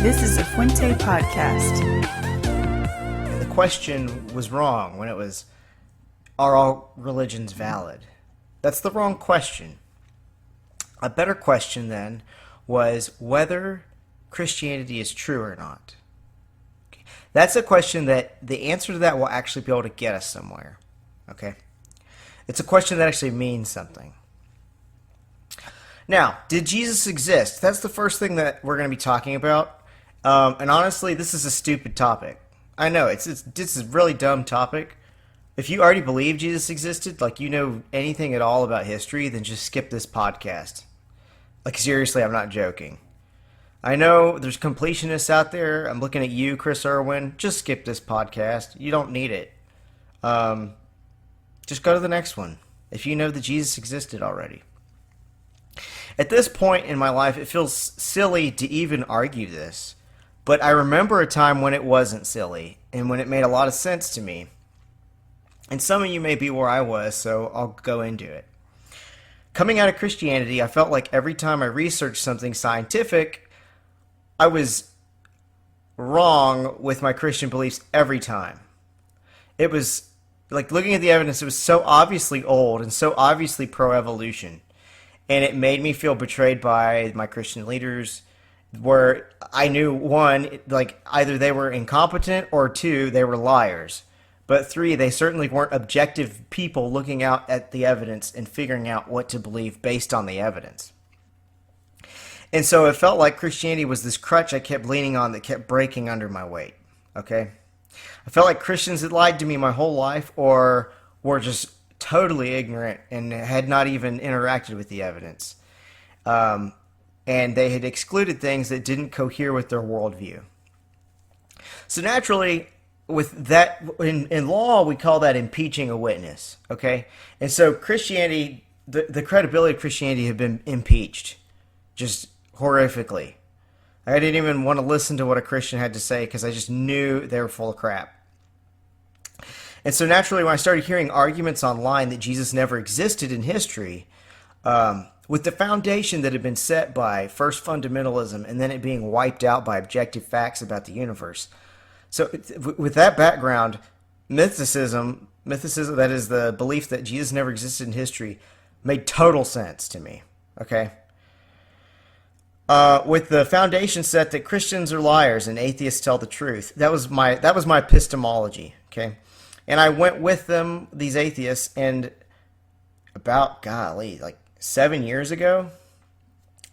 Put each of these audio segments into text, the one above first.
This is a Fuente podcast. And the question was wrong when it was, are all religions valid? That's the wrong question. A better question then was whether Christianity is true or not. Okay. That's a question that the answer to that will actually be able to get us somewhere. Okay? It's a question that actually means something. Now, did Jesus exist? That's the first thing that we're going to be talking about. And honestly, this is a stupid topic. I know, it's a really dumb topic. If you already believe Jesus existed, like you know anything at all about history, then just skip this podcast. Like seriously, I'm not joking. I know there's completionists out there. I'm looking at you, Chris Irwin. Just skip this podcast. You don't need it. Just go to the next one if you know that Jesus existed already. At this point in my life, it feels silly to even argue this. But I remember a time when it wasn't silly and when it made a lot of sense to me. And some of you may be where I was, so I'll go into it. Coming out of Christianity, I felt like every time I researched something scientific, I was wrong with my Christian beliefs every time. It was like looking at the evidence, it was so obviously old and so obviously pro-evolution. And it made me feel betrayed by my Christian leaders, where I knew, one, like either they were incompetent, or two, they were liars. But three, they certainly weren't objective people looking out at the evidence and figuring out what to believe based on the evidence. And so it felt like Christianity was this crutch I kept leaning on that kept breaking under my weight. Okay? I felt like Christians had lied to me my whole life, or were just totally ignorant and had not even interacted with the evidence. And they had excluded things that didn't cohere with their worldview. So naturally, with that, in law, we call that impeaching a witness, okay? And so Christianity, the credibility of Christianity had been impeached, just horrifically. I didn't even want to listen to what a Christian had to say because I just knew they were full of crap. And so naturally, when I started hearing arguments online that Jesus never existed in history, with the foundation that had been set by first fundamentalism and then it being wiped out by objective facts about the universe. So with that background, mythicism, that is the belief that Jesus never existed in history, made total sense to me. Okay? With the foundation set that Christians are liars and atheists tell the truth. That was my epistemology. Okay? And I went with them, these atheists, and about, like 7 years ago,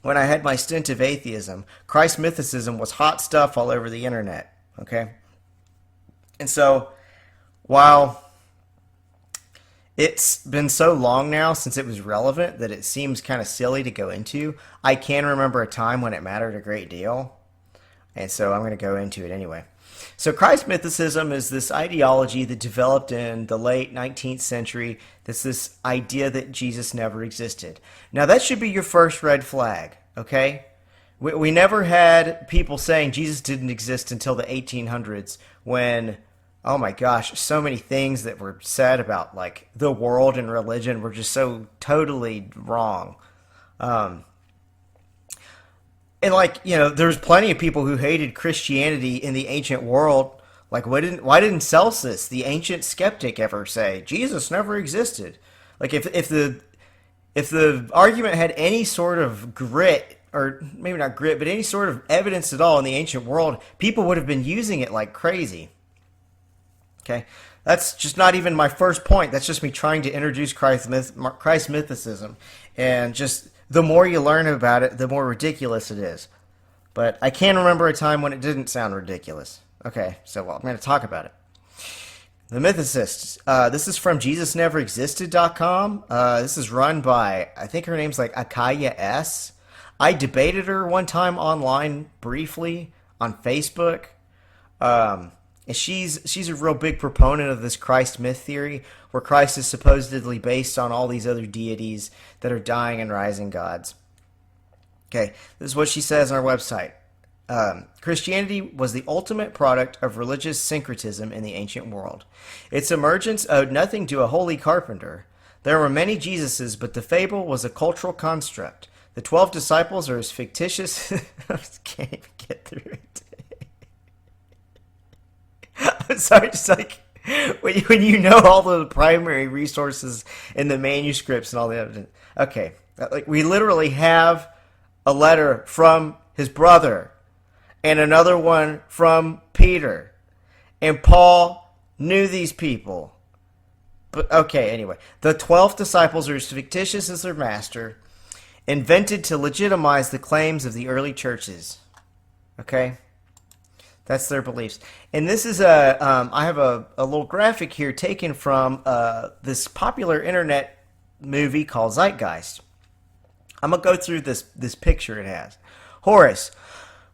when I had my stint of atheism, Christ mythicism was hot stuff all over the internet, okay? And so, while it's been so long now since it was relevant that it seems kind of silly to go into, I can remember a time when it mattered a great deal, and so I'm going to go into it anyway. So Christ mythicism is this ideology that developed in the late 19th century. That's this idea that Jesus never existed. Now that should be your first red flag, okay? We never had people saying Jesus didn't exist until the 1800s when, oh my gosh, so many things that were said about like the world and religion were just so totally wrong. And like, you know, there's plenty of people who hated Christianity in the ancient world. Like, why didn't Celsus, the ancient skeptic, ever say Jesus never existed? Like, if the argument had any sort of grit, or maybe not grit, but any sort of evidence at all in the ancient world, people would have been using it like crazy. Okay, that's just not even my first point. That's just me trying to introduce Christ mythicism, and just the more you learn about it, the more ridiculous it is. But I can remember a time when it didn't sound ridiculous. Okay, so I'm going to talk about it. The mythicists. This is from JesusNeverExisted.com. This is run by, I think her name's like Akaya S. I debated her one time online briefly on Facebook. And she's a real big proponent of this Christ myth theory, where Christ is supposedly based on all these other deities that are dying and rising gods. Okay, this is what she says on our website. Christianity was the ultimate product of religious syncretism in the ancient world. Its emergence owed nothing to a holy carpenter. There were many Jesuses, but the fable was a cultural construct. The 12 disciples are as fictitious. I just can't even get through it. I'm sorry, just like when you know all the primary resources in the manuscripts and all the evidence. Okay, like we literally have a letter from his brother and another one from Peter. And Paul knew these people. But okay, anyway. The 12 disciples are as fictitious as their master, invented to legitimize the claims of the early churches. Okay? That's their beliefs. And this is I have a little graphic here taken from this popular internet movie called Zeitgeist. I'm going to go through this picture it has. Horus,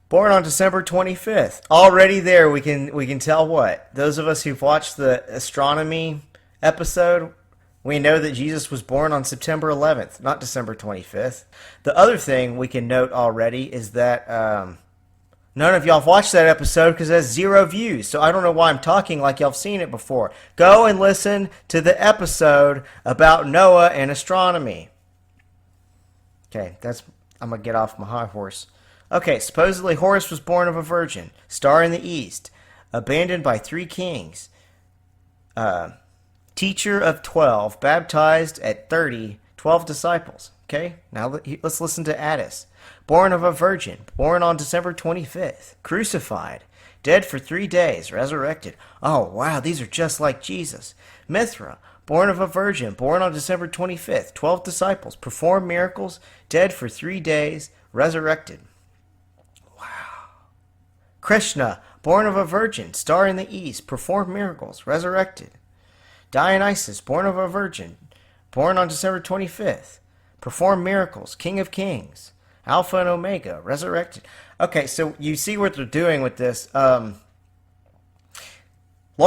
born on December 25th. Already there we can tell what? Those of us who've watched the astronomy episode, we know that Jesus was born on September 11th, not December 25th. The other thing we can note already is that none of y'all have watched that episode because it has 0 views. So I don't know why I'm talking like y'all have seen it before. Go and listen to the episode about Noah and astronomy. Okay, I'm going to get off my high horse. Okay, supposedly Horus was born of a virgin, star in the east, abandoned by 3 kings, teacher of 12, baptized at 30, 12 disciples. Okay, now let's listen to Addis. Born of a virgin, born on December 25th, crucified, dead for 3 days, resurrected. Oh, wow, these are just like Jesus. Mithra, born of a virgin, born on December 25th, 12 disciples, performed miracles, dead for 3 days, resurrected. Wow. Krishna, born of a virgin, star in the east, performed miracles, resurrected. Dionysus, born of a virgin, born on December 25th, performed miracles, king of kings. Alpha and Omega, resurrected. Okay, so you see what they're doing with this. Long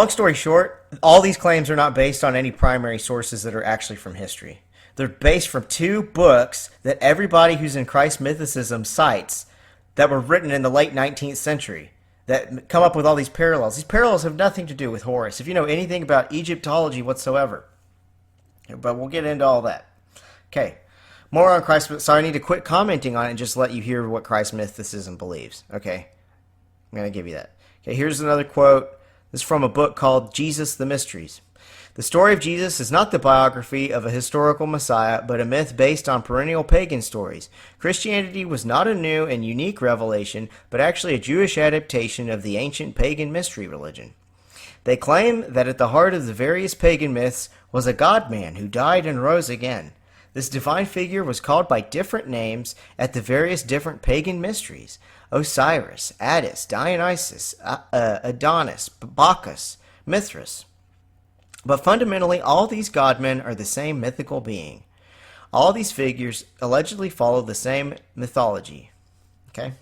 story short, all these claims are not based on any primary sources that are actually from history. They're based from 2 books that everybody who's in Christ mythicism cites that were written in the late 19th century that come up with all these parallels. These parallels have nothing to do with Horus, if you know anything about Egyptology whatsoever. But we'll get into all that. Okay. More on Christ. So I need to quit commenting on it and just let you hear what Christ mythicism believes. Okay? I'm going to give you that. Okay, here's another quote. This is from a book called Jesus the Mysteries. The story of Jesus is not the biography of a historical Messiah, but a myth based on perennial pagan stories. Christianity was not a new and unique revelation, but actually a Jewish adaptation of the ancient pagan mystery religion. They claim that at the heart of the various pagan myths was a God-man who died and rose again. This divine figure was called by different names at the various different pagan mysteries: Osiris, Attis, Dionysus, Adonis, Bacchus, Mithras. But fundamentally, all these godmen are the same mythical being. All these figures allegedly follow the same mythology. Okay?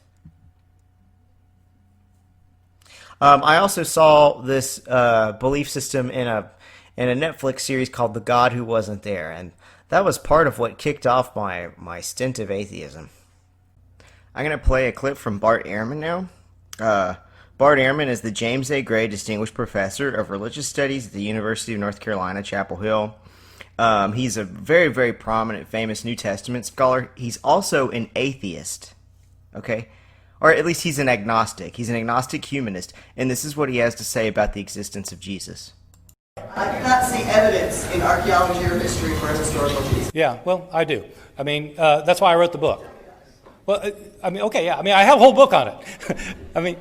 I also saw this belief system in a Netflix series called The God Who Wasn't There, and that was part of what kicked off my stint of atheism. I'm going to play a clip from Bart Ehrman now. Bart Ehrman is the James A. Gray Distinguished Professor of Religious Studies at the University of North Carolina, Chapel Hill. He's a very, very prominent, famous New Testament scholar. He's also an atheist, okay? Or at least he's an agnostic. He's an agnostic humanist, and this is what he has to say about the existence of Jesus. I do not see evidence in archaeology or history for a historical Jesus. Yeah, well, I do. I mean, that's why I wrote the book. Well, I mean, okay, yeah. I mean, I have a whole book on it. I mean,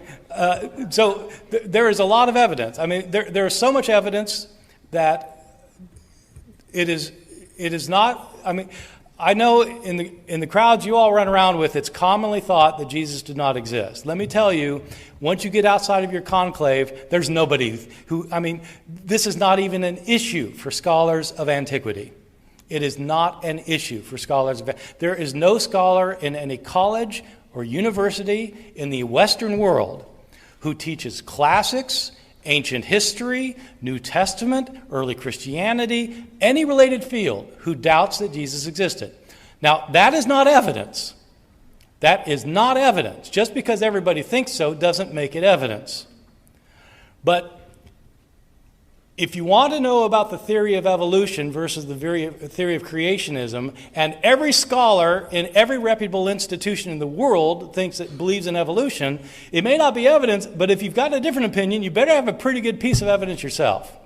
so there is a lot of evidence. I mean, there is so much evidence that it is not. I mean, I know in the crowds you all run around with, it's commonly thought that Jesus did not exist. Let me tell you, once you get outside of your conclave, there's nobody who. I mean, this is not even an issue for scholars of antiquity. It is not an issue for scholars. There is no scholar in any college or university in the Western world who teaches classics, ancient history, New Testament, early Christianity, any related field who doubts that Jesus existed. Now, that is not evidence. That is not evidence. Just because everybody thinks so doesn't make it evidence. But If you want to know about the theory of evolution versus the theory of creationism, and every scholar in every reputable institution in the world believes in evolution, it may not be evidence, but if you've got a different opinion, you better have a pretty good piece of evidence yourself.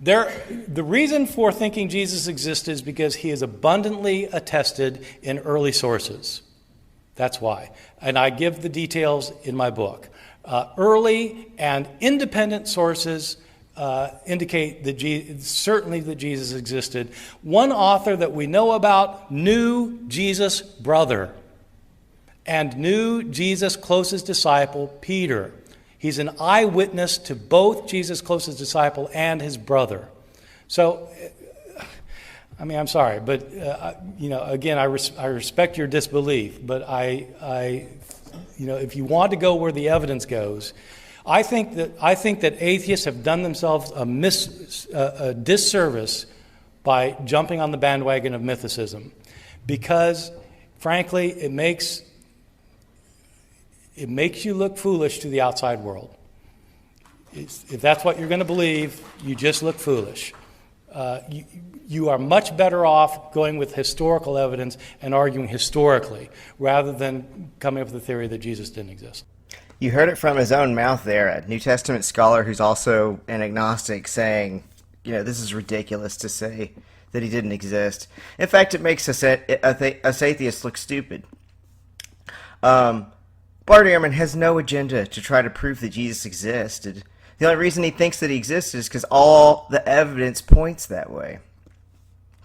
The reason for thinking Jesus exists is because he is abundantly attested in early sources. That's why. And I give the details in my book. Early and independent sources indicate that certainly that Jesus existed. One author that we know about knew Jesus' brother and knew Jesus' closest disciple, Peter. He's an eyewitness to both Jesus' closest disciple and his brother. So, I mean, I'm sorry, but again, I respect your disbelief, but if you want to go where the evidence goes, I think that atheists have done themselves a disservice by jumping on the bandwagon of mythicism, because, frankly, it makes you look foolish to the outside world. If that's what you're going to believe, you just look foolish. You are much better off going with historical evidence and arguing historically, rather than coming up with the theory that Jesus didn't exist. You heard it from his own mouth there, a New Testament scholar who's also an agnostic saying, this is ridiculous to say that he didn't exist. In fact, it makes us atheists look stupid. Bart Ehrman has no agenda to try to prove that Jesus existed. The only reason he thinks that he existed is because all the evidence points that way.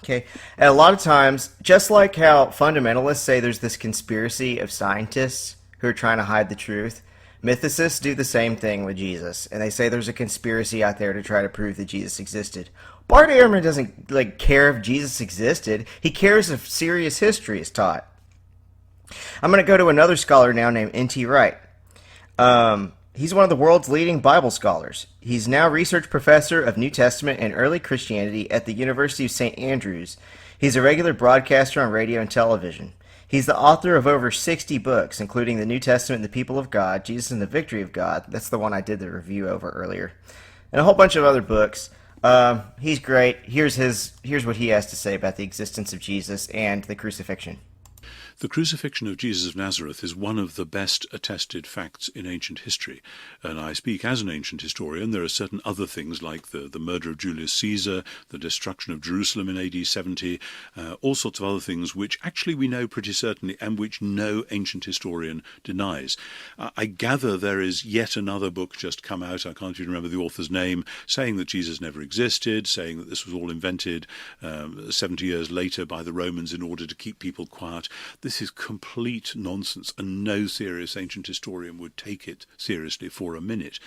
Okay, and a lot of times, just like how fundamentalists say there's this conspiracy of scientists who are trying to hide the truth, mythicists do the same thing with Jesus, and they say there's a conspiracy out there to try to prove that Jesus existed. Bart Ehrman doesn't care if Jesus existed. He cares if serious history is taught. I'm going to go to another scholar now named N.T. Wright. He's one of the world's leading Bible scholars. He's now research professor of New Testament and early Christianity at the University of St. Andrews. He's a regular broadcaster on radio and television. He's the author of over 60 books, including The New Testament and the People of God, Jesus and the Victory of God. That's the one I did the review over earlier. And a whole bunch of other books. He's great. Here's what he has to say about the existence of Jesus and the crucifixion. The crucifixion of Jesus of Nazareth is one of the best attested facts in ancient history. And I speak as an ancient historian. There are certain other things like the murder of Julius Caesar, the destruction of Jerusalem in AD 70, all sorts of other things which actually we know pretty certainly and which no ancient historian denies. I gather there is yet another book just come out, I can't even remember the author's name, saying that Jesus never existed, saying that this was all invented 70 years later by the Romans in order to keep people quiet. This is complete nonsense, and no serious ancient historian would take it seriously for a minute.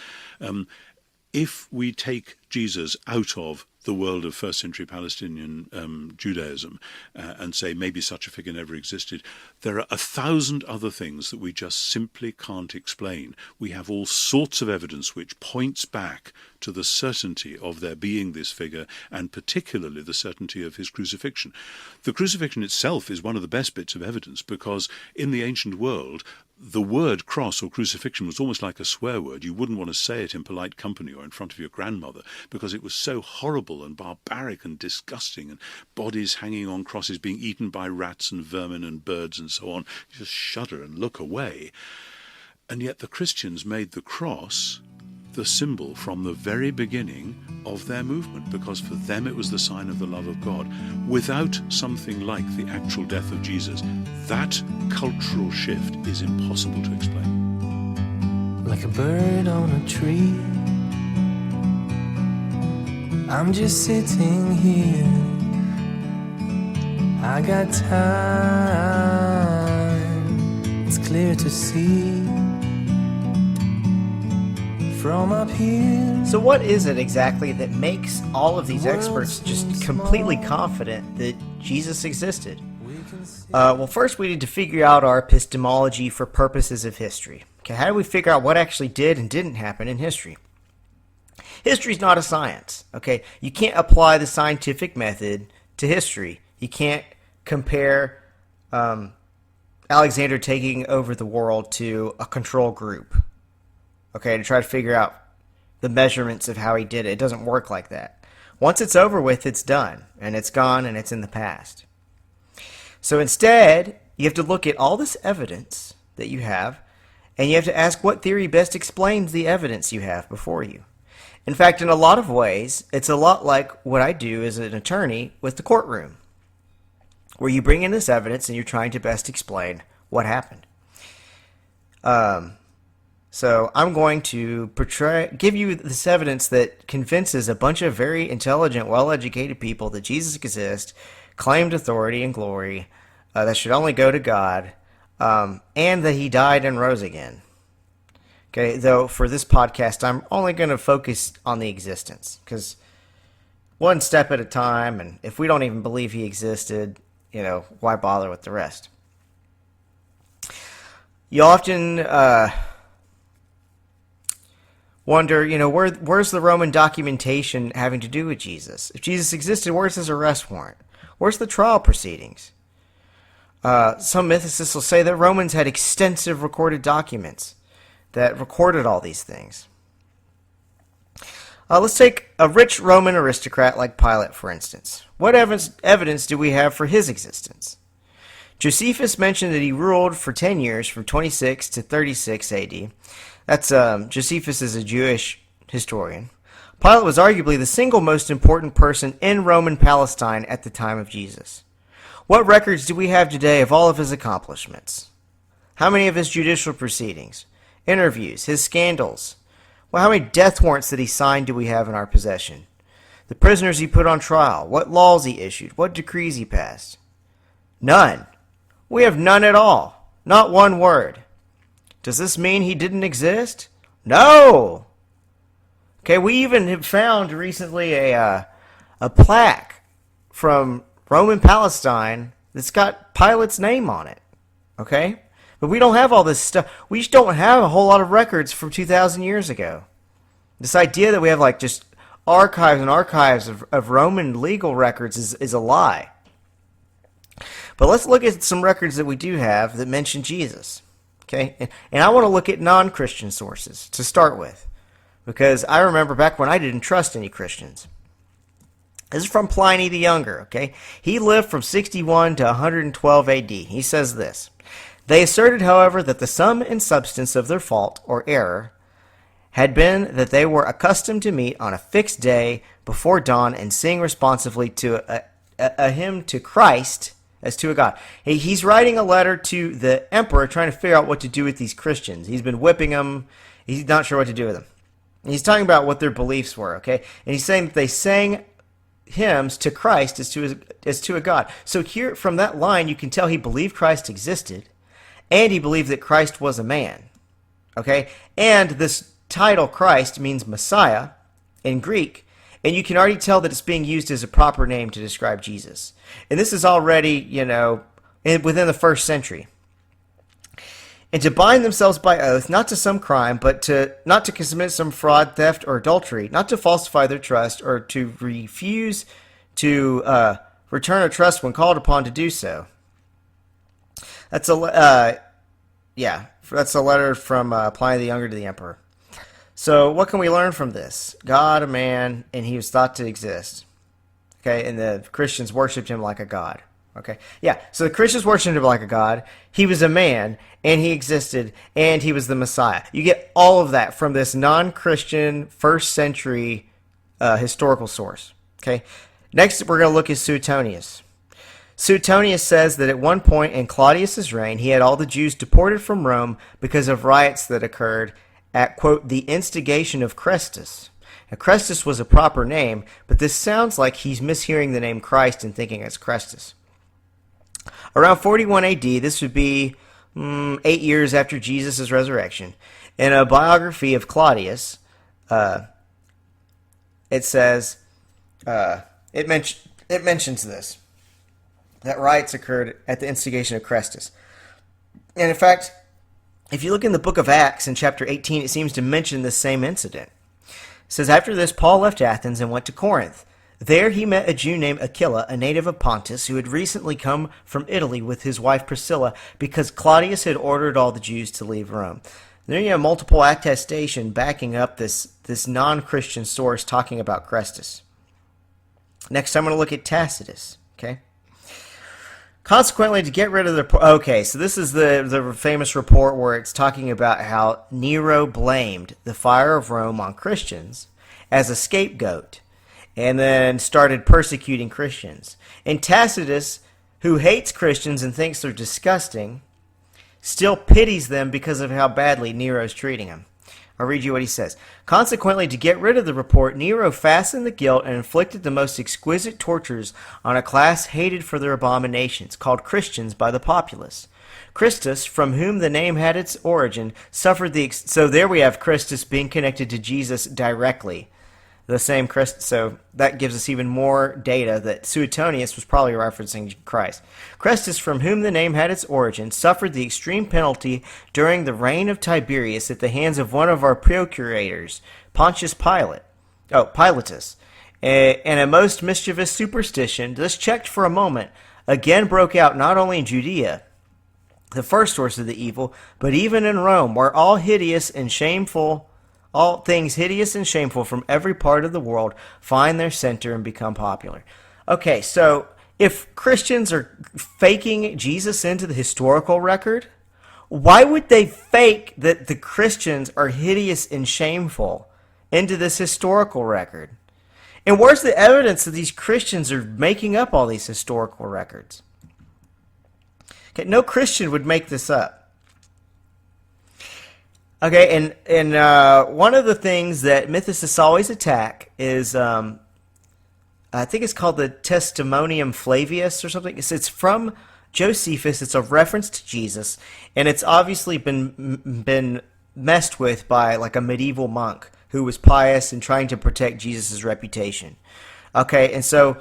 If we take Jesus out of the world of first century Palestinian Judaism and say maybe such a figure never existed, there are 1,000 other things that we just simply can't explain. We have all sorts of evidence which points back to the certainty of there being this figure, and particularly the certainty of his crucifixion. The crucifixion itself is one of the best bits of evidence, because in the ancient world, the word cross or crucifixion was almost like a swear word. You wouldn't want to say it in polite company or in front of your grandmother, because it was so horrible and barbaric and disgusting, and bodies hanging on crosses being eaten by rats and vermin and birds and so on. You just shudder and look away. And yet the Christians made the cross the symbol from the very beginning of their movement, because for them it was the sign of the love of God. Without something like the actual death of Jesus, that cultural shift is impossible to explain. Like a bird on a tree, I'm just sitting here. I got time, it's clear to see. From up here. So what is it exactly that makes all of these experts just completely confident that Jesus existed? Well, first we need to figure out our epistemology for purposes of history. Okay, how do we figure out what actually did and didn't happen in history? History is not a science. Okay, you can't apply the scientific method to history. You can't compare Alexander taking over the world to a control group. Okay, to try to figure out the measurements of how he did it. It doesn't work like that. Once it's over with, it's done, and it's gone, and it's in the past. So instead, you have to look at all this evidence that you have, and you have to ask what theory best explains the evidence you have before you. In fact, in a lot of ways, it's a lot like what I do as an attorney with the courtroom, where you bring in this evidence and you're trying to best explain what happened. So I'm going to give you this evidence that convinces a bunch of very intelligent, well-educated people that Jesus exists, claimed authority and glory, that should only go to God, and that he died and rose again. Okay, though for this podcast, I'm only going to focus on the existence, because one step at a time, and if we don't even believe he existed, why bother with the rest? You often wonder, where's the Roman documentation having to do with Jesus? If Jesus existed, where's his arrest warrant? Where's the trial proceedings? Some mythicists will say that Romans had extensive recorded documents that recorded all these things. Let's take a rich Roman aristocrat like Pilate, for instance. What evidence do we have for his existence? Josephus mentioned that he ruled for 10 years from 26 to 36 AD. That's Josephus is a Jewish historian. Pilate was arguably the single most important person in Roman Palestine at the time of Jesus. What records do we have today of all of his accomplishments? How many of his judicial proceedings, interviews, his scandals? Well, how many death warrants that he signed do we have in our possession? The prisoners he put on trial, what laws he issued, what decrees he passed? None. We have none at all. Not one word. Does this mean he didn't exist? No! Okay, we even have found recently a plaque from Roman Palestine that's got Pilate's name on it. Okay? But we don't have all this stuff. We just don't have a whole lot of records from 2,000 years ago. This idea that we have just archives and archives of Roman legal records is a lie. But let's look at some records that we do have that mention Jesus. Okay? And I want to look at non-Christian sources to start with, because I remember back when I didn't trust any Christians. This is from Pliny the Younger, okay? He lived from 61 to 112 AD. He says this: "They asserted, however, that the sum and substance of their fault or error had been that they were accustomed to meet on a fixed day before dawn and sing responsively to a hymn to Christ as to a God." He's writing a letter to the emperor trying to figure out what to do with these Christians. He's been whipping them. He's not sure what to do with them. And he's talking about what their beliefs were, okay? And he's saying that they sang hymns to Christ as to a God. So here, from that line, you can tell he believed Christ existed, and he believed that Christ was a man, okay? And this title Christ means Messiah in Greek, and you can already tell that it's being used as a proper name to describe Jesus. And this is already, within the first century. "And to bind themselves by oath, not to some crime, but not to commit some fraud, theft, or adultery, not to falsify their trust, or to refuse to return a trust when called upon to do so." That's that's a letter from Pliny the Younger to the emperor. So what can we learn from this? God, a man, and he was thought to exist. Okay, and the Christians worshipped him like a god. Okay, yeah, so the Christians worshipped him like a god. He was a man, and he existed, and he was the Messiah. You get all of that from this non-Christian first century historical source. Okay, next we're going to look at Suetonius. Suetonius says that at one point in Claudius's reign, he had all the Jews deported from Rome because of riots that occurred at, quote, "the instigation of Chrestus." Now, Chrestus was a proper name, but this sounds like he's mishearing the name Christ and thinking it's Chrestus. Around 41 AD, this would be 8 years after Jesus' resurrection. In a biography of Claudius, it says, it mentions this, that riots occurred at the instigation of Chrestus. And in fact, if you look in the book of Acts in chapter 18, it seems to mention the same incident. It says, "After this, Paul left Athens and went to Corinth. There he met a Jew named Aquila, a native of Pontus, who had recently come from Italy with his wife Priscilla because Claudius had ordered all the Jews to leave Rome." Then you have multiple attestation backing up this non-Christian source talking about Christus. Next, I'm going to look at Tacitus. Okay. Consequently, to get rid of the... Okay, so this is the famous report where it's talking about how Nero blamed the fire of Rome on Christians as a scapegoat and then started persecuting Christians. And Tacitus, who hates Christians and thinks they're disgusting, still pities them because of how badly Nero's treating them. I'll read you what he says. Consequently, to get rid of the report, Nero fastened the guilt and inflicted the most exquisite tortures on a class hated for their abominations, called Christians by the populace. Christus, from whom the name had its origin, suffered the... So there we have Christus being connected to Jesus directly. The same Christ, so that gives us even more data that Suetonius was probably referencing Christ. Christus, from whom the name had its origin, suffered the extreme penalty during the reign of Tiberius at the hands of one of our procurators, Pontius Pilatus. And a most mischievous superstition, thus checked for a moment, again broke out not only in Judea, the first source of the evil, but even in Rome, where all things hideous and shameful from every part of the world find their center and become popular. Okay, so if Christians are faking Jesus into the historical record, why would they fake that the Christians are hideous and shameful into this historical record? And where's the evidence that these Christians are making up all these historical records? Okay, no Christian would make this up. Okay, and one of the things that mythicists always attack is, I think it's called the Testimonium Flavius or something. It's from Josephus. It's a reference to Jesus, and it's obviously been messed with by like a medieval monk who was pious and trying to protect Jesus' reputation. Okay, and so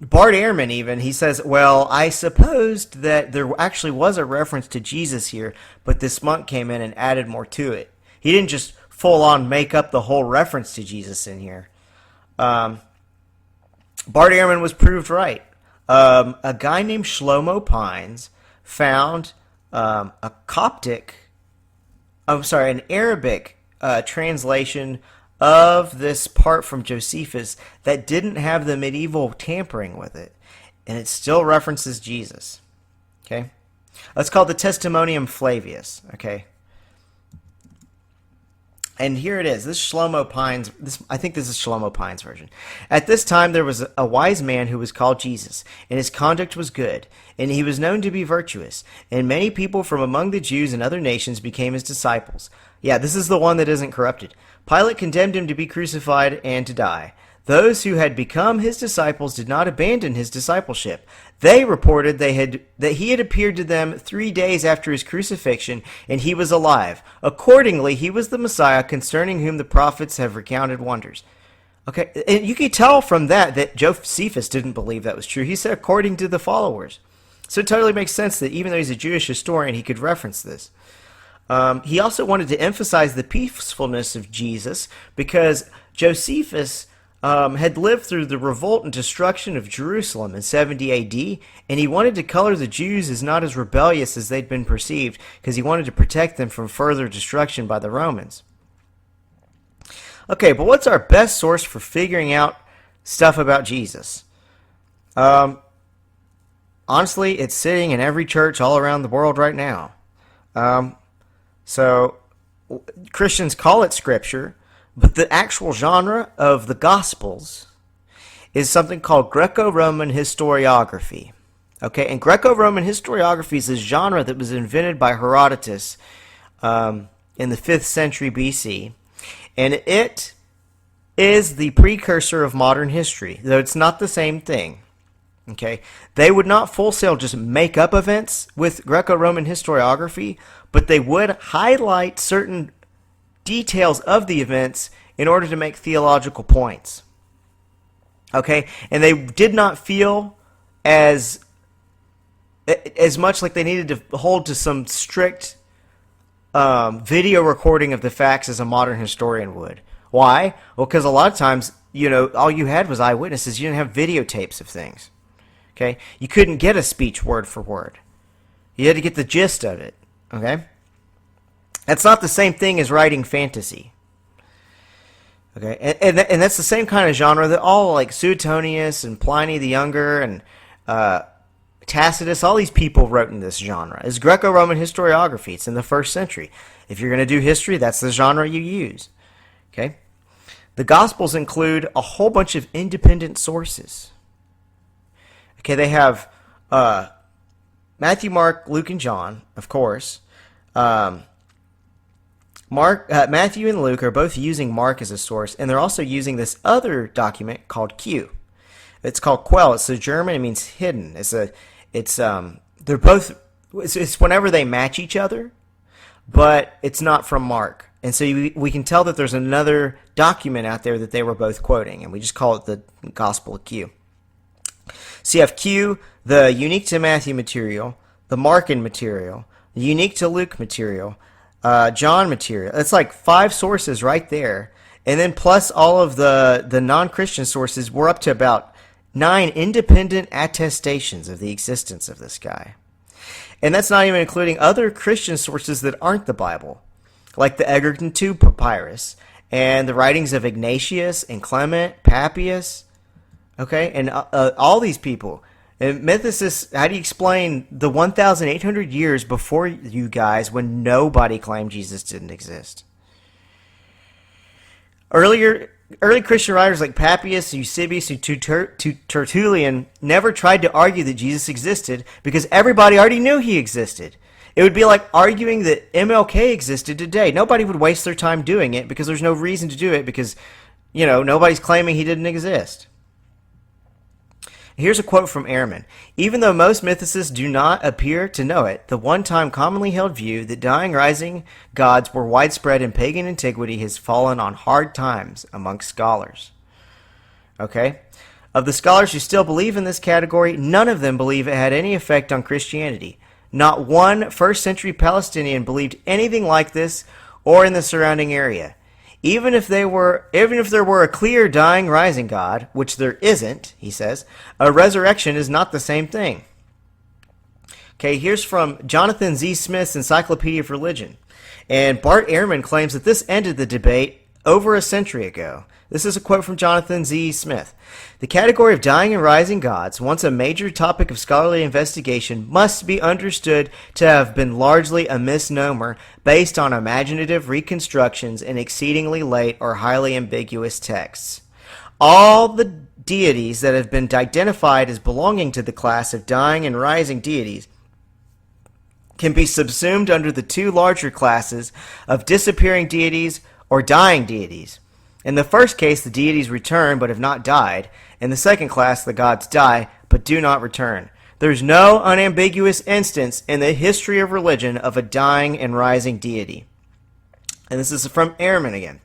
Bart Ehrman even, he says, well, I supposed that there actually was a reference to Jesus here, but this monk came in and added more to it. He didn't just full on make up the whole reference to Jesus in here. Bart Ehrman was proved right. A guy named Shlomo Pines found an Arabic translation of this part from Josephus that didn't have the medieval tampering with it, and it still references Jesus. Okay, that's called the Testimonium Flavius. Okay, and here it is. This Shlomo Pines. I think this is Shlomo Pines' version. At this time, there was a wise man who was called Jesus, and his conduct was good, and he was known to be virtuous. And many people from among the Jews and other nations became his disciples. Yeah, this is the one that isn't corrupted. Pilate condemned him to be crucified and to die. Those who had become his disciples did not abandon his discipleship. They reported that he had appeared to them 3 days after his crucifixion, and he was alive. Accordingly, he was the Messiah, concerning whom the prophets have recounted wonders. Okay, and you can tell from that Josephus didn't believe that was true. He said according to the followers. So it totally makes sense that even though he's a Jewish historian, he could reference this. He also wanted to emphasize the peacefulness of Jesus because Josephus had lived through the revolt and destruction of Jerusalem in 70 AD, and he wanted to color the Jews as not as rebellious as they'd been perceived because he wanted to protect them from further destruction by the Romans. Okay, but what's our best source for figuring out stuff about Jesus? Honestly, it's sitting in every church all around the world right now. So Christians call it Scripture, but the actual genre of the Gospels is something called Greco-Roman historiography. Okay, and Greco-Roman historiography is a genre that was invented by Herodotus in the 5th century BC, and it is the precursor of modern history, though it's not the same thing. Okay, they would not wholesale just make up events with Greco-Roman historiography, but they would highlight certain details of the events in order to make theological points. Okay, and they did not feel as much like they needed to hold to some strict video recording of the facts as a modern historian would. Why? Well, because a lot of times, all you had was eyewitnesses. You didn't have videotapes of things. Okay, you couldn't get a speech word for word. You had to get the gist of it. Okay, That's not the same thing as writing fantasy. Okay, and that's the same kind of genre that all like Suetonius and Pliny the Younger and Tacitus, all these people wrote in this genre. It's Greco-Roman historiography. It's in the 1st century. If you're going to do history, that's the genre you use. Okay, the Gospels include a whole bunch of independent sources. Okay, they have Matthew, Mark, Luke, and John, of course. Matthew and Luke are both using Mark as a source, and they're also using this other document called Q. It's called Quell. It's a German. It means hidden. They're both. It's whenever they match each other, but it's not from Mark, and so we can tell that there's another document out there that they were both quoting, and we just call it the Gospel of Q. So you have Q, the unique to Matthew material, the Markan material, the unique to Luke material, John material. It's like 5 sources right there. And then plus all of the non-Christian sources, we're up to about 9 independent attestations of the existence of this guy. And that's not even including other Christian sources that aren't the Bible, like the Egerton II Papyrus and the writings of Ignatius and Clement, Papias, okay, and all these people. And mythicists, how do you explain the 1,800 years before you guys when nobody claimed Jesus didn't exist? Early Christian writers like Papias, Eusebius, and Tertullian never tried to argue that Jesus existed because everybody already knew he existed. It would be like arguing that MLK existed today. Nobody would waste their time doing it because there's no reason to do it because, nobody's claiming he didn't exist. Here's a quote from Ehrman. Even though most mythicists do not appear to know it, the one-time commonly held view that dying, rising gods were widespread in pagan antiquity has fallen on hard times amongst scholars. Okay? Of the scholars who still believe in this category, none of them believe it had any effect on Christianity. Not one first-century Palestinian believed anything like this or in the surrounding area. Even if there were a clear dying rising God, which there isn't, he says, a resurrection is not the same thing. Okay, here's from Jonathan Z. Smith's Encyclopedia of Religion. And Bart Ehrman claims that this ended the debate over a century ago. This is a quote from Jonathan Z. Smith. The category of dying and rising gods, once a major topic of scholarly investigation, must be understood to have been largely a misnomer based on imaginative reconstructions in exceedingly late or highly ambiguous texts. All the deities that have been identified as belonging to the class of dying and rising deities can be subsumed under the 2 larger classes of disappearing deities or dying deities. In the first case, the deities return but have not died. In the second class, the gods die but do not return. There's no unambiguous instance in the history of religion of a dying and rising deity. And this is from Ehrman again.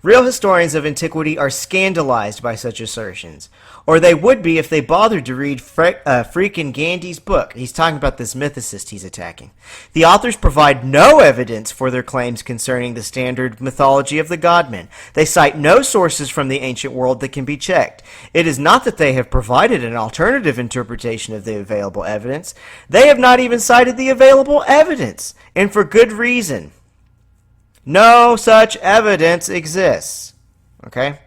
Real historians of antiquity are scandalized by such assertions, or they would be if they bothered to read freaking Gandhi's book. He's talking about this mythicist he's attacking. The authors provide no evidence for their claims concerning the standard mythology of the godmen. They cite no sources from the ancient world that can be checked. It is not that they have provided an alternative interpretation of the available evidence. They have not even cited the available evidence, and for good reason. No such evidence exists. Okay?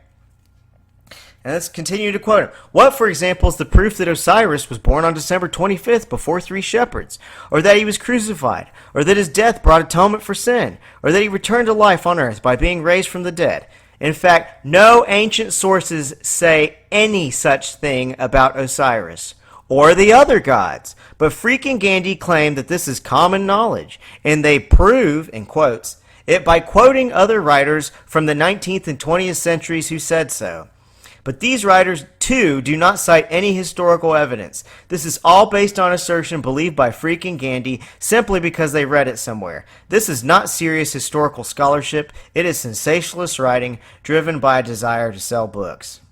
And let's continue to quote him. What, for example, is the proof that Osiris was born on December 25th before 3 shepherds? Or that he was crucified? Or that his death brought atonement for sin? Or that he returned to life on earth by being raised from the dead? In fact, no ancient sources say any such thing about Osiris or the other gods. But freaking Gandhi claimed that this is common knowledge. And they prove, in quotes, it by quoting other writers from the 19th and 20th centuries who said so. But these writers, too, do not cite any historical evidence. This is all based on assertion believed by freaking Gandhi simply because they read it somewhere. This is not serious historical scholarship. It is sensationalist writing driven by a desire to sell books.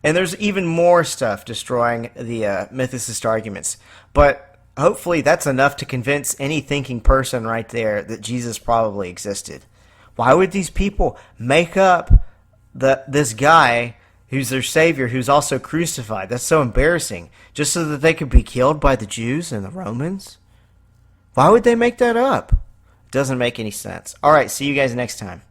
And there's even more stuff destroying the mythicist arguments. But hopefully that's enough to convince any thinking person right there that Jesus probably existed. Why would these people make up this guy who's their savior who's also crucified? That's so embarrassing. Just so that they could be killed by the Jews and the Romans? Why would they make that up? Doesn't make any sense. All right, see you guys next time.